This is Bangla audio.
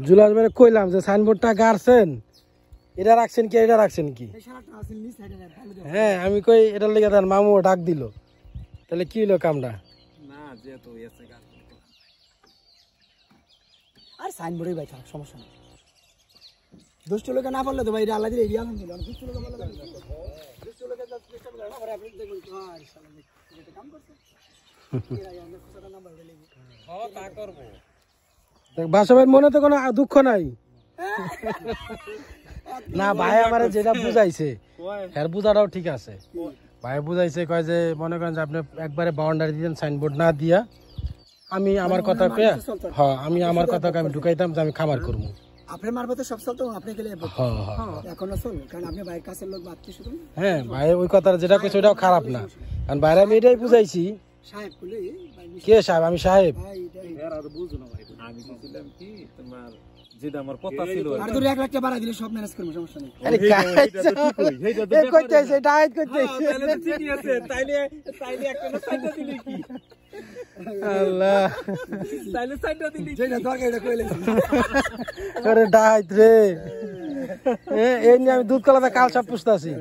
জুলাস ভাই কইলাম যে সাইনবোর্ডটা গাড়ছেন, এটা রাখছেন কি এটা রাখছেন কি? হ্যাঁ আমি কই এটার লেগে তার মামু ডাক দিল, তাহলে কি হলো কামটা? না যেহেতু এসে গাছ আর সাইনবোর্ডে ভাই থাক, সমস্যা নেই। দুষ্ট লোকে না বললে তো ভাই এটা আল্লাহ দিলে এরিয়া দিল, দুষ্ট লোকে বললে দুষ্ট লোকে যা চেষ্টা করে না পরে আপনি দেখুন আর শালা এটা কাম করছে এরা আমরা কোথাটা নাম্বার দিলে হ্যাঁ তা করব। দেখ বাসবের মনে তো কোনো দুঃখ নাই না ভাই, আমারে যেটা বুঝাইছে এর বুঝাটাও ঠিক আছে। ভাই বুঝাইছে কয় যে মনে করেন যে আপনি একবারে বাউন্ডারি দিতেন সাইনবোর্ড না দিয়া, আমি আমার কথা কয়ে হ্যাঁ আমি আমার কথাকে আমি ঢুকাইতাম যে আমি খামার করবো। আপনার মারফতে সব চলতো, আপনি গেলে এখনো চলবে, কারণ আপনি ভাইয়ের কাছের লোক বাড়তে শুধু। হ্যাঁ ভাই ওই কথাটা যেটা কইছে ওটাও খারাপ না, কারণ বাইরে আমি এটাই বুঝাইছি। সাহেব বলে কে সাহেব? আমি সাহেব। এরা তো বুঝো না ভাই, আমি বলছিলাম কি তোমার যেটা আমার কথা ছিল আর ধরে 1 লাখ টাকা বাড়া দিলে সব ম্যানেজ করব, সমস্যা নেই। আরে এই কইতেছে ডাইট কইতেছে, তাহলে তো ঠিকই আছে, তাইলে একটা না সাইডটা দিলে কি আল্লাহ, তাইলে সাইডটা দিলে যেটা দরকার এটা কইলে আরে ডাইট রে এই নিয়ে আমি দুধ কলাতে কাল সব পুষতাছি।